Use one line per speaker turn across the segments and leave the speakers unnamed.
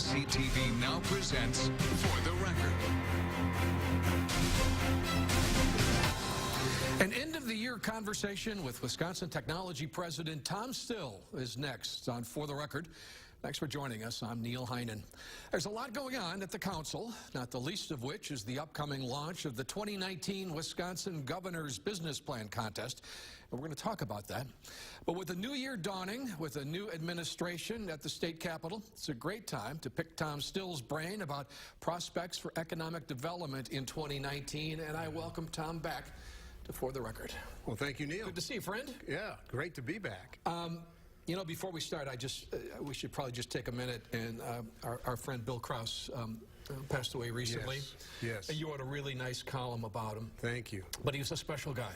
WSC-TV now presents For the Record.
An end-of-the-year conversation with Wisconsin Technology President Tom Still is next on For the Record. Thanks for joining us. I'm Neil Heinen. There's a lot going on at the council, not the least of which is the upcoming launch of the 2019 Wisconsin Governor's Business Plan Contest. And we're going to talk about that. But with the new year dawning, with a new administration at the state capitol, it's a great time to pick Tom Still's brain about prospects for economic development in 2019. And I welcome Tom back to For the Record.
Well, thank you, Neil.
Good to see you, friend.
Yeah, great to be back.
You know, before we start, we should probably just take a minute. And our friend Bill Krause passed away recently.
Yes.
And you wrote a really nice column about him.
Thank you.
But he was a special guy.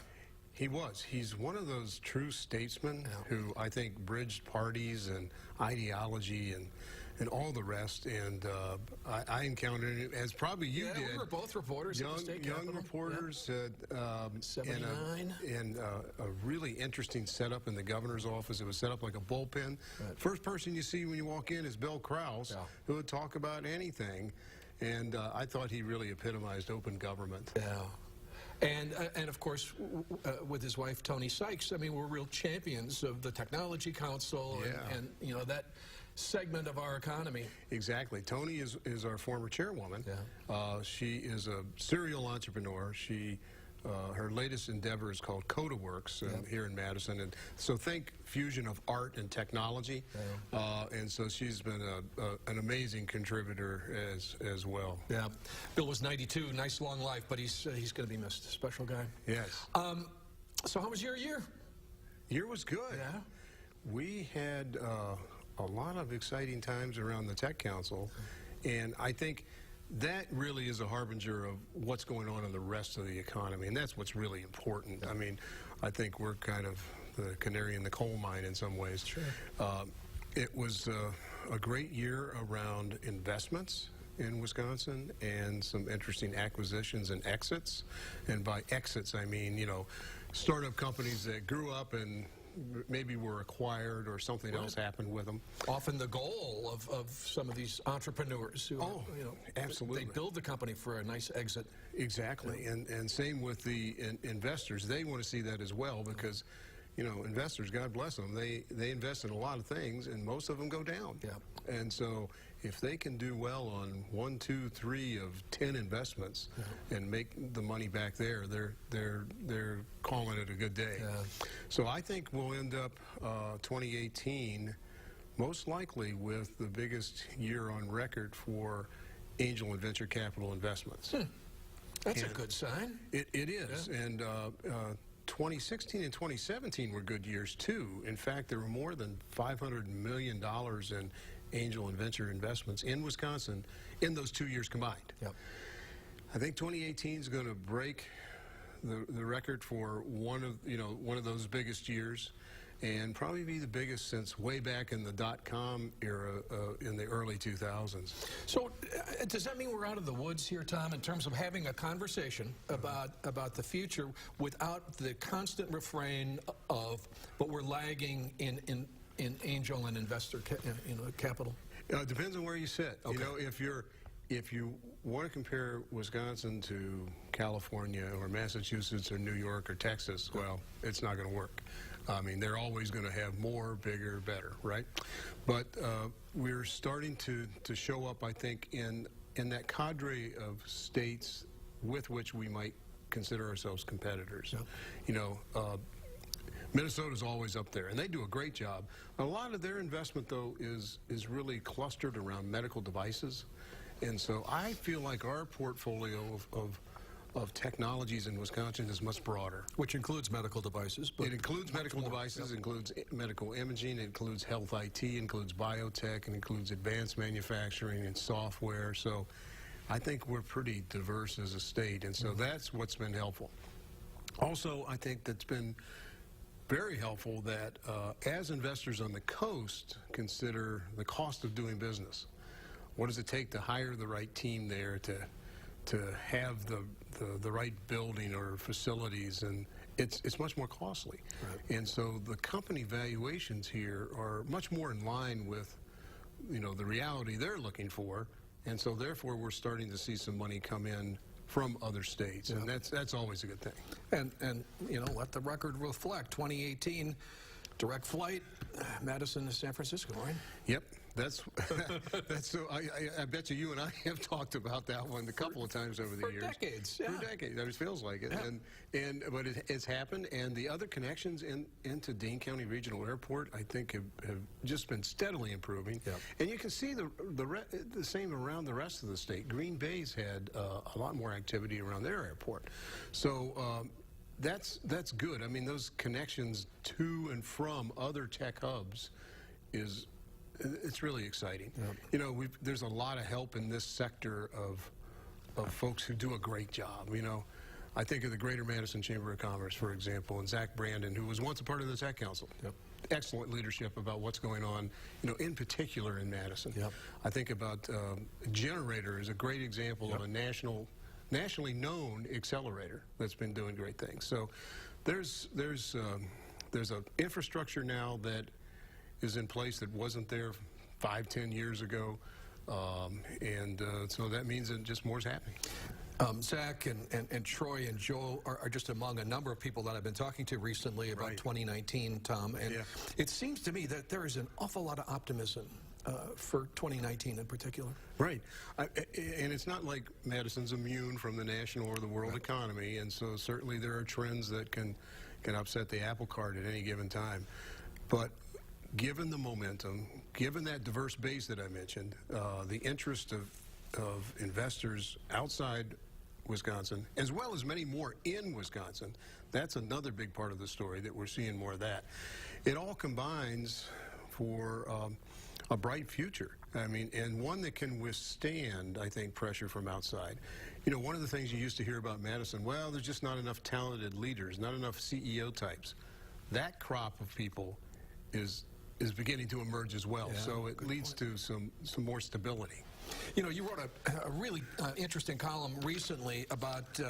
He was. He's one of those true statesmen who I think bridged parties and ideology and all the rest. And I encountered him, as probably you did.
We were both reporters at the state capitol.
Young reporters.
79.
And a really interesting setup in the governor's office. It was set up like a bullpen.
Right.
First person you see when you walk in is Bill Krause, who would talk about anything. And I thought he really epitomized open government.
Yeah. And of course, with his wife, Tony Sykes, I mean, we're real champions of the Technology Council and you know, that segment of our economy.
Exactly. Tony is our former chairwoman.
Yeah.
She is a serial entrepreneur. Her latest endeavor is called CodaWorks here in Madison. And so think fusion of art and technology. And so she's been an amazing contributor as well.
Yeah. Bill was 92, nice long life, but he's going to be missed. Special guy.
Yes.
So how was your year?
Year was good.
Yeah.
We had a lot of exciting times around the Tech Council, and I think that really is a harbinger of what's going on in the rest of the economy, and that's what's really important. I mean, I think we're kind of the canary in the coal mine in some ways.
Sure.
It was a great year around investments in Wisconsin and some interesting acquisitions and exits. And by exits, I mean, you know, startup companies that grew up and maybe were acquired or something else happened with them.
Often the goal of some of these entrepreneurs who, you know,
absolutely.
They build the company for a nice exit.
Exactly. And same with the investors. They want to see that as well because, you know, investors, God bless them, they invest in a lot of things and most of them go down.
Yeah.
And so if they can do well on 1, 2, 3 of 10 investments and make the money back there, they're calling it a good day.
Yeah.
So I think we'll end up 2018 most likely with the biggest year on record for angel and venture capital investments.
That's a good sign.
It is. Yeah. And 2016 and 2017 were good years too. In fact, there were more than $500 million in angel and venture investments in Wisconsin in those 2 years combined.
Yep.
I think 2018 is going to break the record for one of those biggest years, and probably be the biggest since way back in the .com era in the early 2000s.
So does that mean we're out of the woods here, Tom, in terms of having a conversation about the future without the constant refrain of, but we're lagging in angel and investor capital?
It depends on where you sit.
Okay.
You know, if you want to compare Wisconsin to California or Massachusetts or New York or Texas, well, it's not going to work. I mean, they're always going to have more, bigger, better, right? But we're starting to show up, I think, in that cadre of states with which we might consider ourselves competitors.
Yeah.
You know, Minnesota's always up there, and they do a great job. A lot of their investment, though, is really clustered around medical devices. And so I feel like our portfolio of technologies in Wisconsin is much broader.
Which includes medical devices. But
it includes medical devices, includes medical imaging, it includes health IT, includes biotech, and includes advanced manufacturing and software. So I think we're pretty diverse as a state, and so that's what's been helpful. Also, I think that's been very helpful that as investors on the coast consider the cost of doing business. What does it take to hire the right team there, to have the right building or facilities, and it's much more costly. Right. And so the company valuations here are much more in line with the reality they're looking for, and so therefore we're starting to see some money come in from other states, and that's always a good thing.
And let the record reflect 2018 direct flight, Madison to San Francisco, right?
Yep. That's so. I bet you and I have talked about that one a couple of times over the years.
For decades, yeah.
For decades, it feels like it.
Yeah.
But it's happened, and the other connections into Dane County Regional Airport, I think, have just been steadily improving.
Yep.
And you can see the same around the rest of the state. Green Bay's had a lot more activity around their airport, so. That's good. I mean, those connections to and from other tech hubs it's really exciting. Yep. There's a lot of help in this sector of folks who do a great job. I think of the Greater Madison Chamber of Commerce, for example, and Zach Brandon, who was once a part of the Tech Council. Yep. Excellent leadership about what's going on, in particular in Madison. Yep. I think about Generator is a great example of a nationally known accelerator that's been doing great things. So there's an infrastructure now that is in place that wasn't there 5-10 years ago, and so that means that just more's happening.
Zach and Troy and Joe are just among a number of people that I've been talking to recently about 2019, Tom, and it seems to me that there is an awful lot of optimism for 2019 in particular.
Right. And it's not like Madison's immune from the national or the world economy, and so certainly there are trends that can upset the apple cart at any given time. But given the momentum, given that diverse base that I mentioned, the interest of investors outside Wisconsin, as well as many more in Wisconsin, that's another big part of the story that we're seeing more of that. It all combines for a bright future. I mean, and one that can withstand, I think, pressure from outside. One of the things you used to hear about Madison, well, there's just not enough talented leaders, not enough CEO types. That crop of people is beginning to emerge as well. Yeah, so it leads to some more stability.
You wrote a really interesting column recently about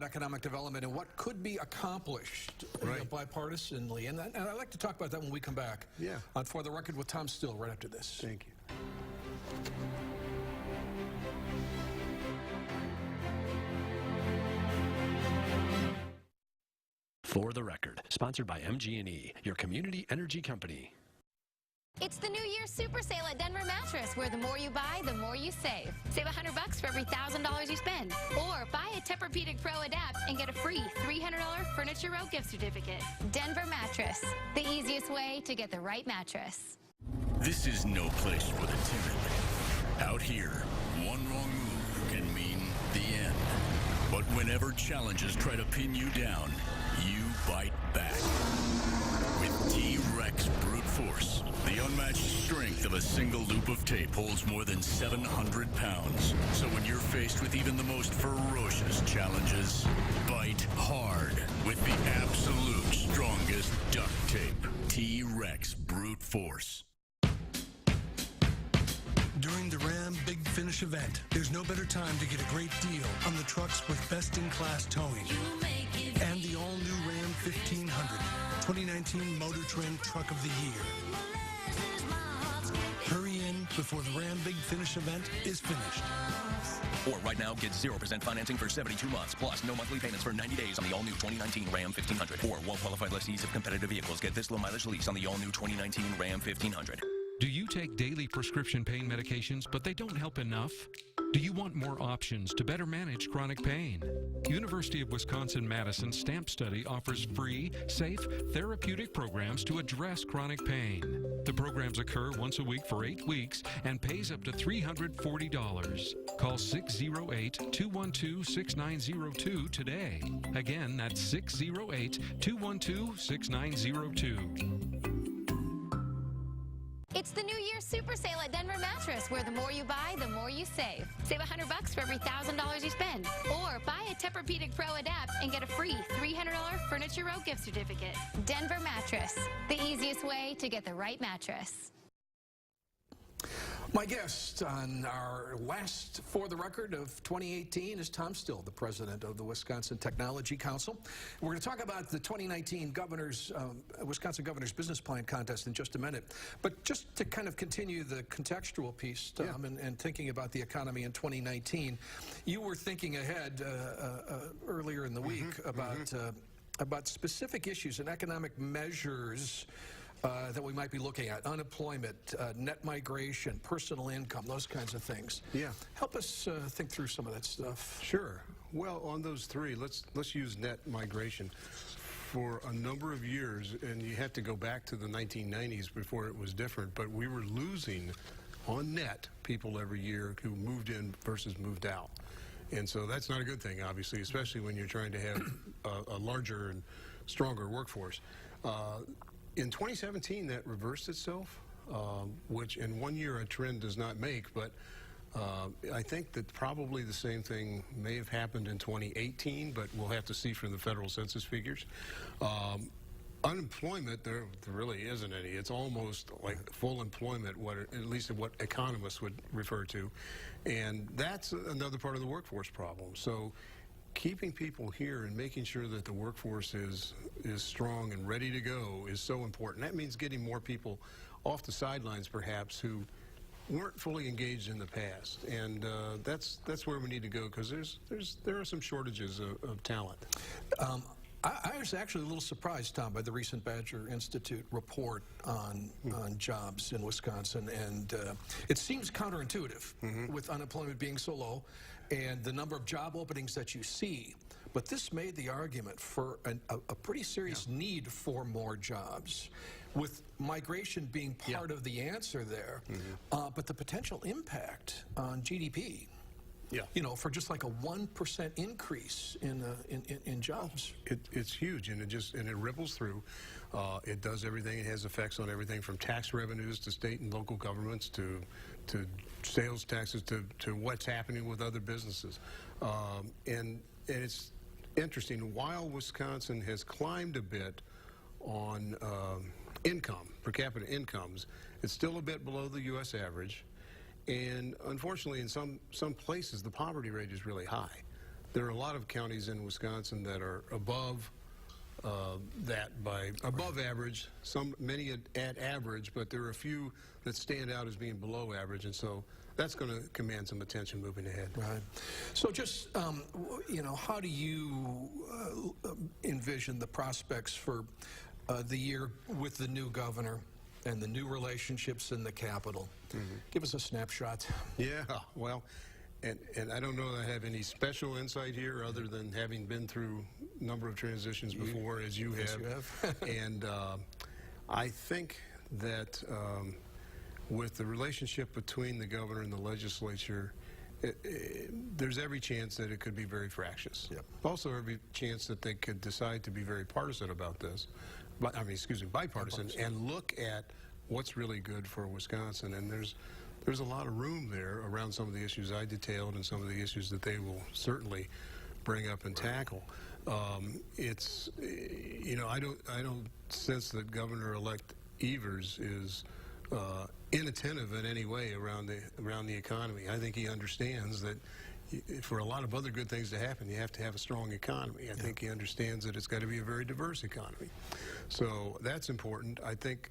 economic development and what could be accomplished bipartisanly. And I'd like to talk about that when we come back.
Yeah.
On For the Record with Tom Still right after this.
Thank you.
For the Record, sponsored by MG&E, your community energy company.
It's the New Year's Super Sale at Denver Mattress, where the more you buy, the more you save. Save $100 for every $1,000 you spend. Or buy a Tempur-Pedic Pro Adapt and get a free $300 Furniture Row gift certificate. Denver Mattress, the easiest way to get the right mattress.
This is no place for the timid. Out here, one wrong move can mean the end. But whenever challenges try to pin you down, you bite back. With T-Rex Brute Force, the unmatched strength of a single loop of tape holds more than 700 pounds. So when you're faced with even the most ferocious challenges, bite hard with the absolute strongest duct tape. T-Rex Brute Force.
During the Ram Big Finish event, there's no better time to get a great deal on the trucks with best-in-class towing. And the all-new Ram 1500, 2019 Motor Trend Truck of the Year. Hurry in before the Ram Big Finish event is finished.
Or right now, get 0% financing for 72 months, plus no monthly payments for 90 days on the all-new 2019 Ram 1500. Or well-qualified lessees of competitive vehicles get this low-mileage lease on the all-new 2019 Ram 1500.
Do you take daily prescription pain medications, but they don't help enough? Do you want more options to better manage chronic pain? University of Wisconsin-Madison STAMP Study offers free, safe, therapeutic programs to address chronic pain. The programs occur once a week for 8 weeks and pays up to $340. Call 608-212-6902 today. Again, that's 608-212-6902.
It's the New Year's Super Sale at Denver Mattress, where the more you buy, the more you save. Save $100 for every $1,000 you spend. Or buy a Tempur-Pedic Pro Adapt and get a free $300 Furniture Row gift certificate. Denver Mattress, the easiest way to get the right mattress.
My guest on our last For the Record of 2018 is Tom Still, the president of the Wisconsin Technology Council. We're going to talk about the 2019 Wisconsin Governor's Business Plan Contest in just a minute. But just to kind of continue the contextual piece, Tom, and thinking about the economy in 2019, you were thinking ahead earlier in the week about specific issues and economic measures that we might be looking at: unemployment, net migration, personal income, those kinds of things.
Yeah.
Help us think through some of that stuff.
Sure. Well, on those three, let's use net migration. For a number of years, and you had to go back to the 1990s before it was different, but we were losing on net people every year who moved in versus moved out. And so that's not a good thing, obviously, especially when you're trying to have a larger and stronger workforce. In 2017, that reversed itself, which in 1 year a trend does not make, but I think that probably the same thing may have happened in 2018, but we'll have to see from the federal census figures. Unemployment, there really isn't any. It's almost like full employment, at least what economists would refer to. And that's another part of the workforce problem. So keeping people here and making sure that the workforce is strong and ready to go is so important. That means getting more people off the sidelines, perhaps, who weren't fully engaged in the past. And that's where we need to go, because there are some shortages of talent.
I was actually a little surprised, Tom, by the recent Badger Institute report on jobs in Wisconsin, and it seems counterintuitive with unemployment being so low and the number of job openings that you see. But this made the argument for a pretty serious need for more jobs, with migration being part of the answer there, but the potential impact on GDP. You know, for just like a 1% increase in jobs.
It's huge, and it ripples through. It does everything. It has effects on everything from tax revenues to state and local governments to sales taxes to what's happening with other businesses. And it's interesting. While Wisconsin has climbed a bit on income, per capita incomes, it's still a bit below the U.S. average. And unfortunately, in some places, the poverty rate is really high. There are a lot of counties in Wisconsin that are above above average. Many at average, but there are a few that stand out as being below average, and so that's going to command some attention moving ahead.
Right. So just you know, how do you envision the prospects for the year with the new governor and the new relationships in the Capitol? Give us a snapshot. Yeah,
well, and I don't know that I have any special insight here other than having been through a number of transitions before, as you have.
Yes, you have.
And I think that with the relationship between the governor and the legislature, there's every chance that it could be very fractious. Also every chance that they could decide to be very partisan about this. Bipartisan, and look at what's really good for Wisconsin. And there's a lot of room there around some of the issues I detailed and some of the issues that they will certainly bring up and tackle. It's, you know, I don't sense that Governor-elect Evers is inattentive in any way around the economy. I think he understands that for a lot of other good things to happen, you have to have a strong economy. I think he understands that it's got to be a very diverse economy. So that's important. I think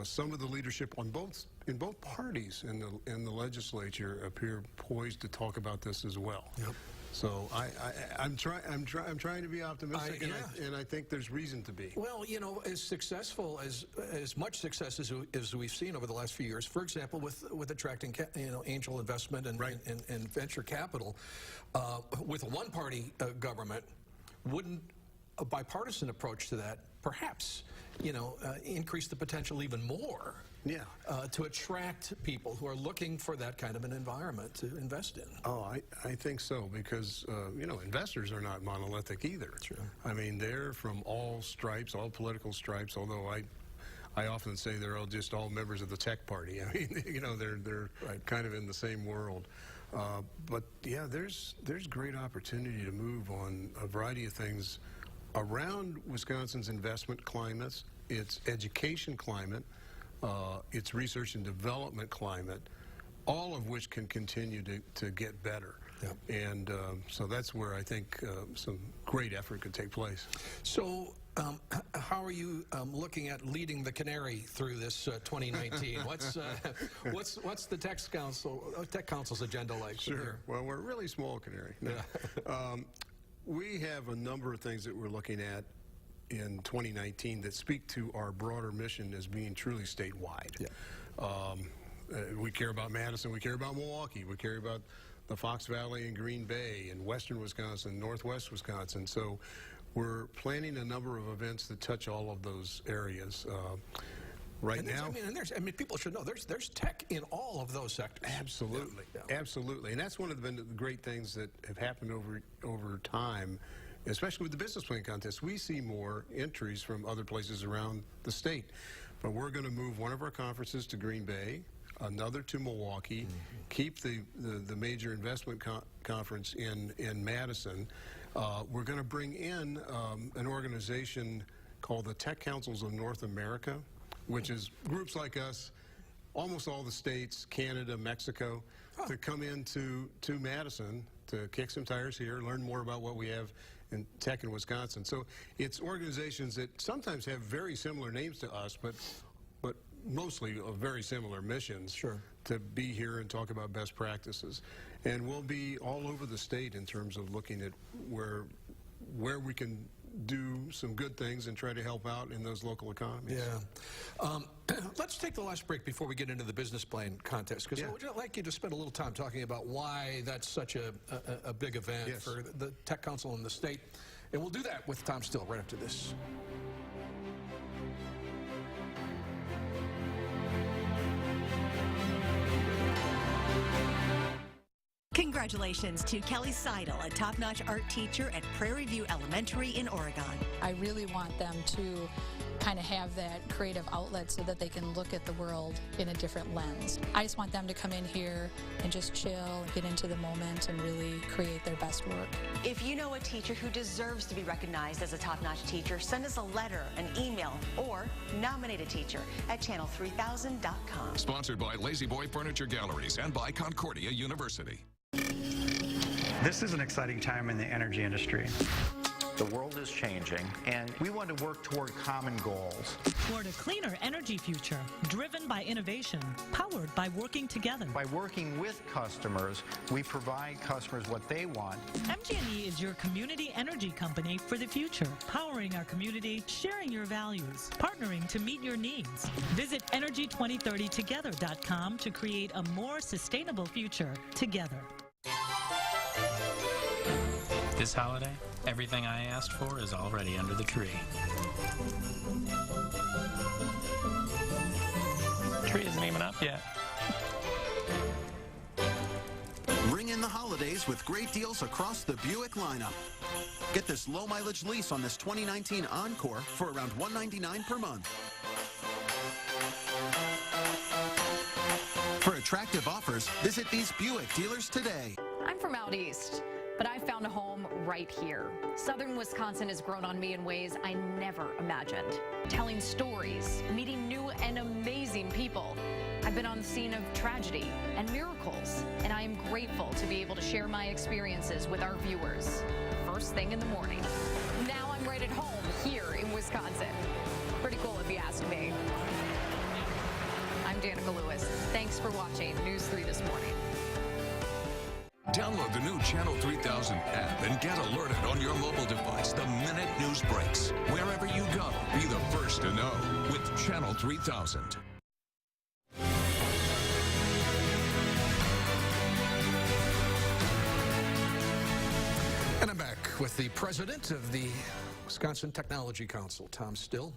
some of the leadership in both parties in the legislature appear poised to talk about this as well. So I'm trying to be optimistic, and I think there's reason to be.
Well, you know, as successful as much success as we've seen over the last few years, for example, with attracting angel investment and venture capital, with a one-party government, wouldn't a bipartisan approach to that perhaps, you know, increase the potential even more? To attract people who are looking for that kind of an environment to invest in.
Oh, I think so, because, you know, investors are not monolithic either.
True.
I mean, they're from all stripes, all political stripes, although I often say they're all members of the tech party. I mean, you know, they're kind of in the same world. But, yeah, there's great opportunity to move on a variety of things around Wisconsin's investment climates, its education climate, its research and development climate, all of which can continue to get better.
Yep.
And so that's where I think some great effort could take place.
So how are you looking at leading the Canary through this 2019? What's the Tech Council's agenda like?
Sure. Well, we're a really small Canary. No.
Yeah.
We have a number of things that we're looking at in 2019 that speak to our broader mission as being truly statewide.
Yeah.
We care about Madison, we care about Milwaukee, we care about the Fox Valley and Green Bay and western Wisconsin, northwest Wisconsin. So we're planning a number of events that touch all of those areas. Right now,
people should know there's tech in all of those sectors.
Absolutely,
yeah.
Absolutely, and that's one of the great things that have happened over time, especially with the business plan contest. We see more entries from other places around the state, but we're going to move one of our conferences to Green Bay, another to Milwaukee, keep the major investment conference in Madison. We're going to bring in an organization called the Tech Councils of North America, which is groups like us, almost all the states, Canada, Mexico, to come into Madison to kick some tires here, learn more about what we have in tech in Wisconsin. So it's organizations that sometimes have very similar names to us, but mostly of very similar missions.
Sure.
To be here and talk about best practices. And we'll be all over the state in terms of looking at where we can do some good things and try to help out in those local economies.
Yeah. Let's take the last break before we get into the business plan contest, because I would like you to spend a little time talking about why that's such a big event for the Tech Council in the state. And we'll do that with Tom Still right after this.
Congratulations to Kelly Seidel, a top-notch art teacher at Prairie View Elementary in Oregon.
I really want them to kind of have that creative outlet so that they can look at the world in a different lens. I just want them to come in here and just chill, get into the moment, and really create their best work.
If you know a teacher who deserves to be recognized as a top-notch teacher, send us a letter, an email, or nominate a teacher at channel3000.com.
Sponsored by Lazy Boy Furniture Galleries and by Concordia University.
This is an exciting time in the energy industry.
The world is changing, and we want to work toward common goals.
Toward a cleaner energy future, driven by innovation, powered by working together.
By working with customers, we provide customers what they want.
MG&E is your community energy company for the future, powering our community, sharing your values, partnering to meet your needs. Visit Energy2030together.com to create a more sustainable future together.
This holiday, everything I asked for is already under the tree. Tree isn't even up yet.
Ring in the holidays with great deals across the Buick lineup. Get this low-mileage lease on this 2019 Encore for around $199 per month. For attractive offers, visit these Buick dealers today.
I'm from out east, but I found a home right here. Southern Wisconsin has grown on me in ways I never imagined. Telling stories, meeting new and amazing people. I've been on the scene of tragedy and miracles, and I am grateful to be able to share my experiences with our viewers. First thing in the morning. Now I'm right at home here in Wisconsin. Pretty cool if you ask me. I'm Danica Lewis. Thanks for watching News 3 This Morning.
Download the new Channel 3000 app and get alerted on your mobile device the minute news breaks. Wherever you go, be the first to know with Channel 3000.
And I'm back with the president of the Wisconsin Technology Council, Tom Still.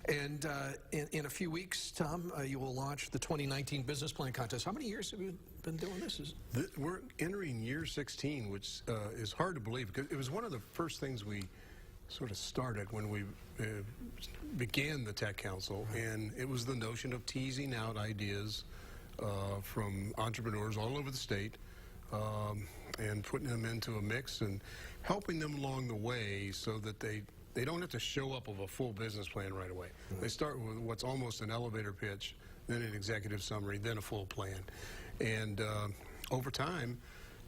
And in a few weeks, Tom, you will launch the 2019 Business Plan Contest. How many years have you been doing this?
We're entering year 16, which is hard to believe, because it was one of the first things we sort of started when we began the Tech Council, and it was the notion of teasing out ideas from entrepreneurs all over the state and putting them into a mix and helping them along the way so that they don't have to show up with a full business plan right away. They start with what's almost an elevator pitch, then an executive summary, then a full plan. And over time,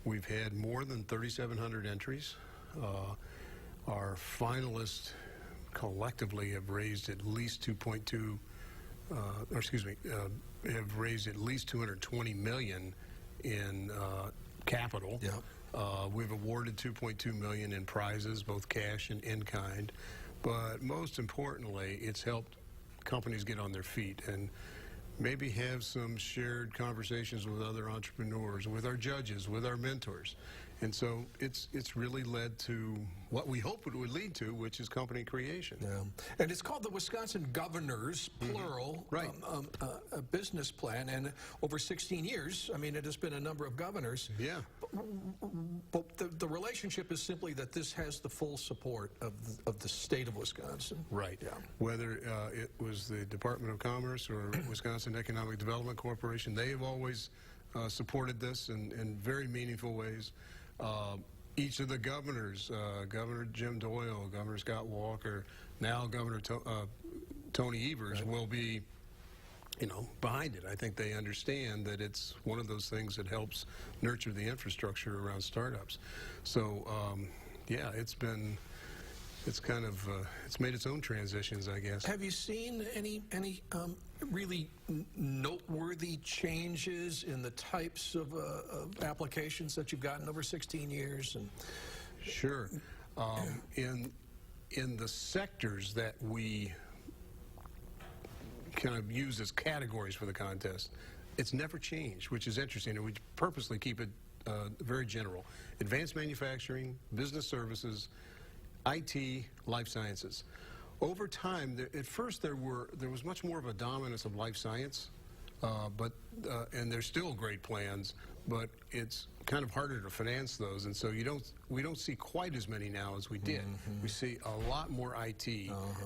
we've had more than 3,700 entries. Our finalists collectively have raised at least have raised at least $220 million in capital. Yeah. We've awarded $2.2 million in prizes, both cash and in-kind. But most importantly, it's helped companies get on their feet and maybe have some shared conversations with other entrepreneurs, with our judges, with our mentors. And so it's really led to what we hope it would lead to, which is company creation.
Yeah. And it's called the Wisconsin Governor's, plural,
right.
Business Plan. And over 16 years, I mean, it has been a number of governors.
Yeah.
But the relationship is simply that this has the full support of the state of Wisconsin.
Right. Yeah. Whether it was the Department of Commerce or Wisconsin Economic Development Corporation, they have always supported this in very meaningful ways. Each of the governors, Governor Jim Doyle, Governor Scott Walker, now Governor Tony Evers will be, behind it. I think they understand that it's one of those things that helps nurture the infrastructure around startups. So, yeah, it's made its own transitions, I guess.
Have you seen any really noteworthy changes in the types of applications that you've gotten over 16 years? And
sure. In the sectors that we kind of use as categories for the contest, it's never changed, which is interesting, and we purposely keep it very general. Advanced manufacturing, business services, IT, life sciences. Over time, at first there was much more of a dominance of life science, and there's still great plans, but it's kind of harder to finance those, and so we don't see quite as many now as we did. We see a lot more IT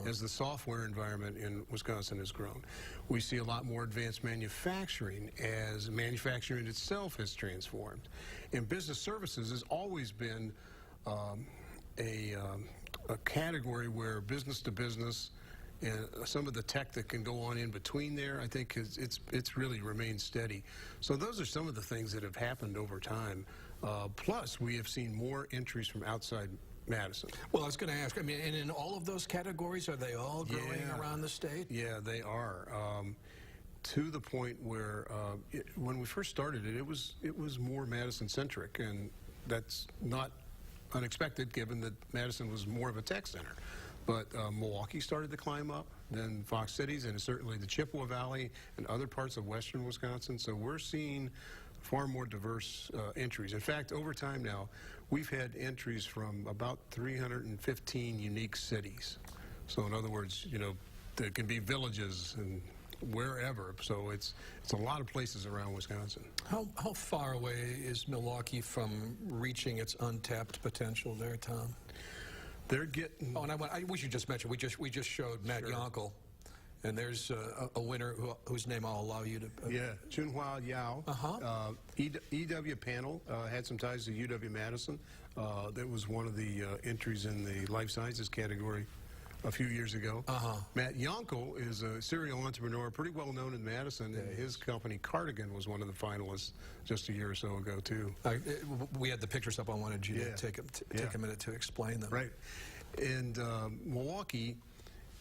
as the software environment in Wisconsin has grown. We see a lot more advanced manufacturing as manufacturing itself has transformed. And business services has always been a category where business to business and some of the tech that can go on in between there, I think it's really remained steady. So those are some of the things that have happened over time. Plus, we have seen more entries from outside Madison.
Well, I was going to ask, I mean, and in all of those categories, are they all growing around the state?
Yeah, they are. To the point where when we first started it was more Madison-centric, and that's not unexpected given that Madison was more of a tech center. But Milwaukee started to climb up, then Fox Cities, and certainly the Chippewa Valley and other parts of western Wisconsin. So we're seeing far more diverse entries. In fact, over time now, we've had entries from about 315 unique cities. So in other words, there can be villages and wherever. So it's a lot of places around Wisconsin.
How far away is Milwaukee from reaching its untapped potential there, Tom?
They're getting.
Oh, and we should just mention we just showed Matt Yonkel, and there's a winner whose name I'll allow you to.
Yeah, Chunhua Yao. EW panel had some ties to UW-Madison. That was one of the entries in the life sciences category a few years ago. Matt Yonkel is a serial entrepreneur, pretty well known in Madison, and his company Cardigan was one of the finalists just a year or so ago too.
We had the pictures up. I wanted you to take a minute to explain them.
Right, and Milwaukee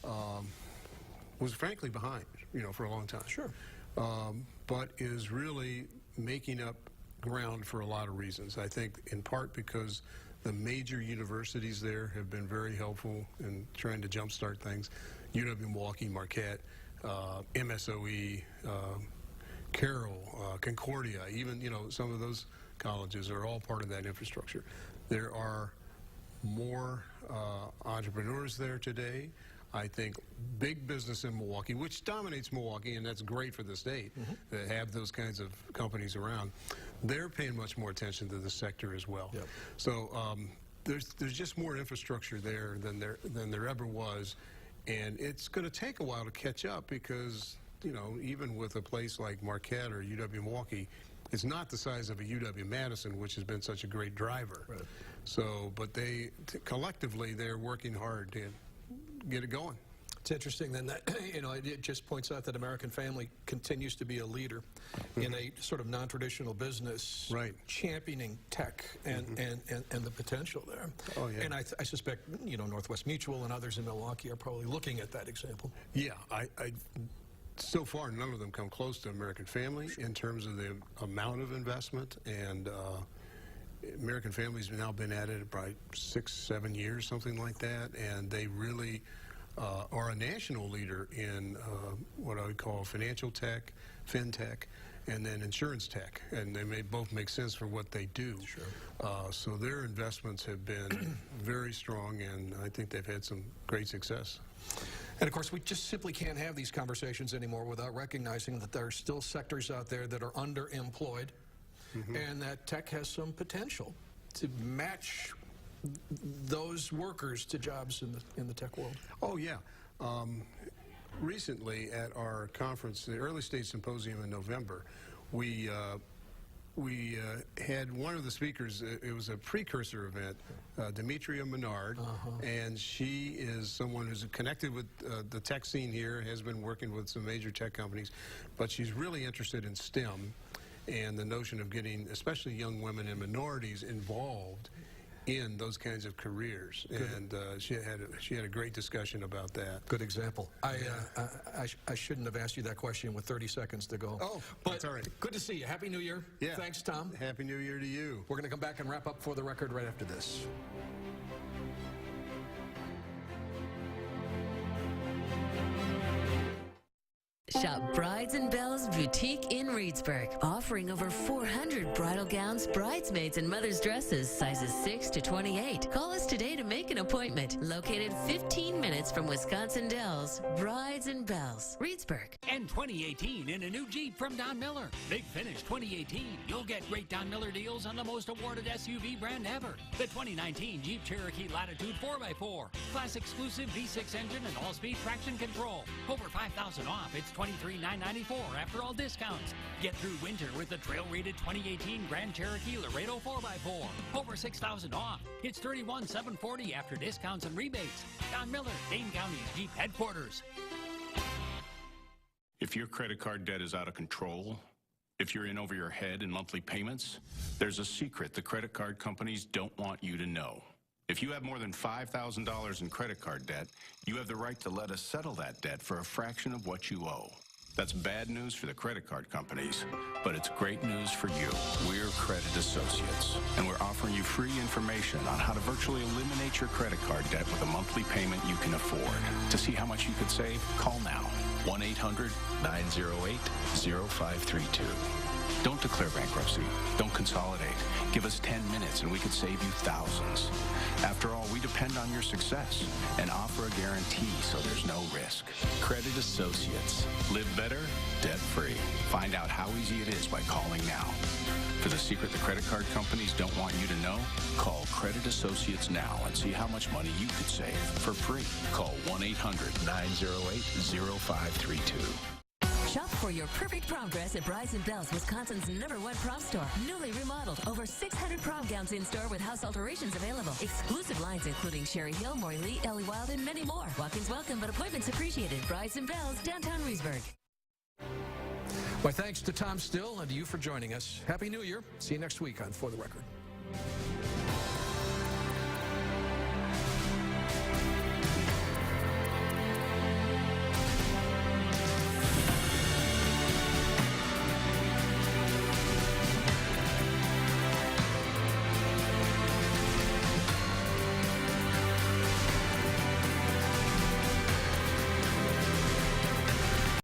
was frankly behind, for a long time.
Sure,
but is really making up ground for a lot of reasons. I think in part because the major universities there have been very helpful in trying to jumpstart things. UW-Milwaukee, Marquette, MSOE, Carroll, Concordia, even, some of those colleges are all part of that infrastructure. There are more entrepreneurs there today. I think big business in Milwaukee, which dominates Milwaukee, and that's great for the state to have those kinds of companies around. They're paying much more attention to the sector as well.
Yep.
So there's just more infrastructure there than there ever was, and it's going to take a while to catch up because even with a place like Marquette or UW-Milwaukee, it's not the size of a UW-Madison, which has been such a great driver.
Right.
So, but collectively they're working hard to get it going.
It's interesting then that, it just points out that American Family continues to be a leader in a sort of non-traditional business,
right,
championing tech and the potential there.
Oh, yeah.
And I suspect, Northwest Mutual and others in Milwaukee are probably looking at that example.
Yeah, so far, none of them come close to American Family in terms of the amount of investment, and American Family's now been at it probably 6-7 years, something like that, and they really are a national leader in what I would call financial tech, fintech, and then insurance tech, and they both make sense for what they do. Sure. So their investments have been very strong, and I think they've had some great success.
And of course, we just simply can't have these conversations anymore without recognizing that there are still sectors out there that are underemployed, and that tech has some potential to match those workers to jobs in the tech world.
Oh, yeah. Recently at our conference, the Early Stage Symposium in November, we had one of the speakers, it was a precursor event, Demetria Menard, and she is someone who's connected with the tech scene here, has been working with some major tech companies, but she's really interested in STEM and the notion of getting especially young women and minorities involved in those kinds of careers. Good. And she had a great discussion about that.
Good example. I shouldn't have asked you that question with 30 seconds to go.
Oh,
but
that's all right.
Good to see you. Happy New Year.
Yeah.
Thanks, Tom.
Happy New Year to you.
We're going to come back and wrap up For the Record right after this.
Shop Brides and Bells Boutique in Reedsburg, offering over 400 bridal gowns, bridesmaids, and mother's dresses, sizes 6 to 28. Call us today to make an appointment. Located 15 minutes from Wisconsin Dells, Brides and Bells, Reedsburg.
And 2018 in a new Jeep from Don Miller. Big Finish 2018. You'll get great Don Miller deals on the most awarded SUV brand ever. The 2019 Jeep Cherokee Latitude 4x4. Class exclusive V6 engine and all-speed traction control. Over $5,000 off. It's $23,994 after all discounts. Get through winter with the trail-rated 2018 Grand Cherokee Laredo 4x4. Over $6,000 off. It's $31,740 after discounts and rebates. Don Miller, Dane County's Jeep headquarters.
If your credit card debt is out of control, if you're in over your head in monthly payments, there's a secret the credit card companies don't want you to know. If you have more than $5,000 in credit card debt, you have the right to let us settle that debt for a fraction of what you owe. That's bad news for the credit card companies, but it's great news for you. We're Credit Associates, and we're offering you free information on how to virtually eliminate your credit card debt with a monthly payment you can afford. To see how much you could save, call now. 1-800-908-0532. Don't declare bankruptcy. Don't consolidate. Give us 10 minutes and we could save you thousands. After all, we depend on your success and offer a guarantee so there's no risk. Credit Associates. Live better, debt-free. Find out how easy it is by calling now. For the secret the credit card companies don't want you to know, call Credit Associates now and see how much money you could save for free. Call 1-800-908-0532.
Shop for your perfect prom dress at Brides and Bells, Wisconsin's #1 prom store. Newly remodeled, over 600 prom gowns in store with house alterations available. Exclusive lines including Sherry Hill, Maury Lee, Ellie Wild, and many more. Walk-ins welcome, but appointments appreciated. Brides and Bells, downtown Reedsburg.
My thanks to Tom Still and to you for joining us. Happy New Year. See you next week on For the Record.